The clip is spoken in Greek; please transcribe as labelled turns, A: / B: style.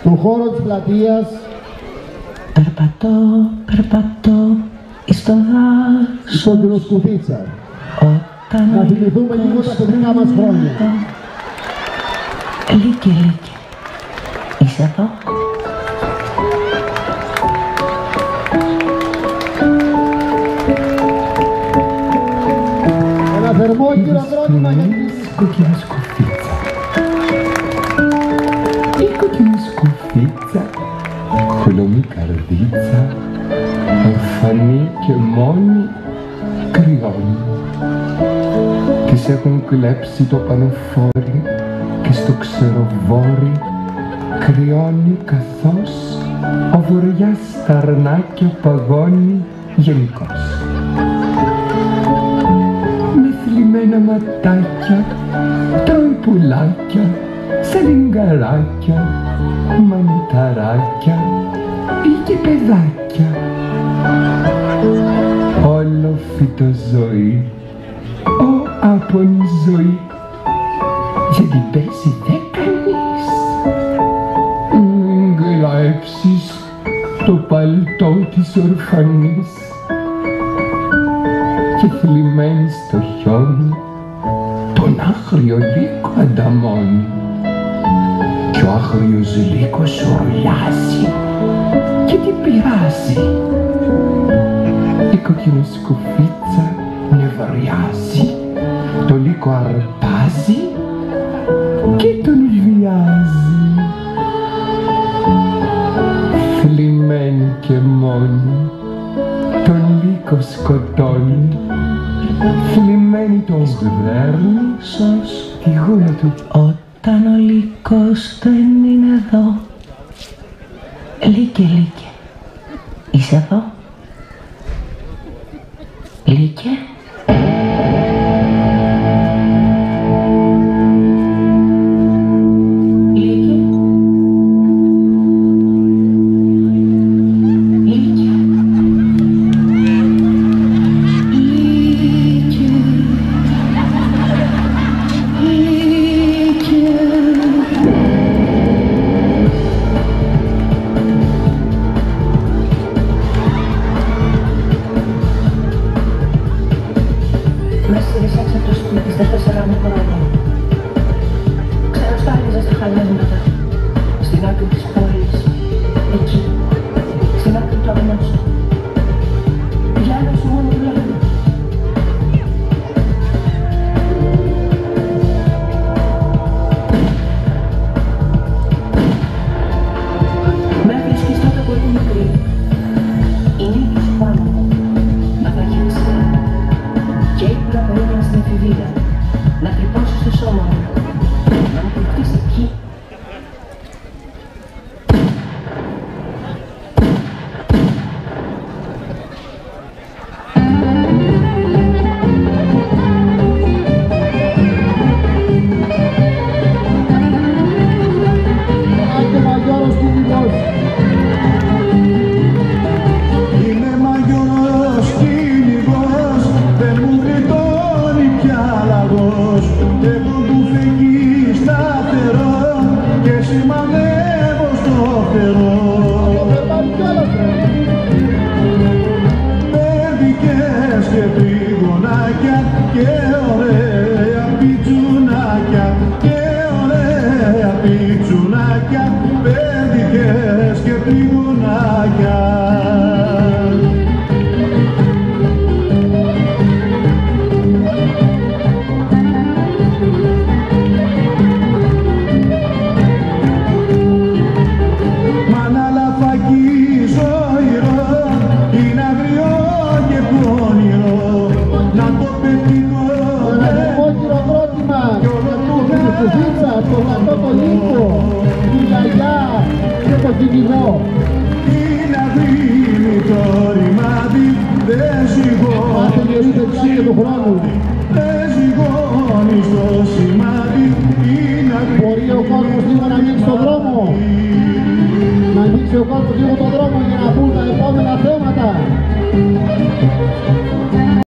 A: του χώρου της πλατείας.
B: Περπατώ, περπατώ εις το δάσος.
A: Στον κύριο Σκουφίτσα.
B: Όταν
A: να θυμηθούμε λίγο τα παιδικά μας χρόνια.
B: Λύκε, Λύκε. Είσαι εδώ?
A: Ένα θερμό χειροκρότημα για την
C: κόκκινη σκουφίτσα. Η κόκκινη σκουφίτσα, χολωμή καρδίτσα, ορφανή και μόνη, κρυώνει. Της έχουν κλέψει το πανοφόρι και στο ξεροβόρι κρυώνει καθώς ο βοριάς στα αρνάκια παγώνει γενικώς. Με θλιμμένα ματάκια τρώει πουλάκια, σαλιγκαράκια, μανιταράκια ή και παιδάκια. Όλο φυτοζωή, άπονη ζωή, γιατί πέσει δε κανείς. Μην κλάψεις το παλτό της ορφανής και θλιμμένη στο χιόνι τον άγριο λύκο ανταμώνει κι ο άγριος λύκος ουρλιάζει και τι πειράζει. Η κόκκινη σκουφίτσα νευριάζει, το λύκο αρπάζει και τον βιάζει. Θλιμμένη και μόνη τον λύκο σκοτώνει, θλιμμένη τον γδέρνει τη γούνα του.
B: Όταν ο λύκος δεν είναι εδώ. Λύκε, Λύκε. Είσαι εδώ? Λύκε. Να τρυπώσεις το σώμα μου, να μου κρυφτείς εκεί.
A: Το λατό το λύκο, τη γιαγιά και το κυνηγό.
C: Είναι αδύνητο ρημάδι, δεν ζυγώνει.
A: Πάτε γεροί δεξί του χρόνου.
C: Δεν ζυγώνει στο σημάδι, είναι αδύνητο.
A: Μπορεί ο κόσμος λίγο να ανοίξει τον δρόμο. Να ανοίξει ο κόσμος λίγο τον δρόμο για να μπουν τα επόμενα θέματα.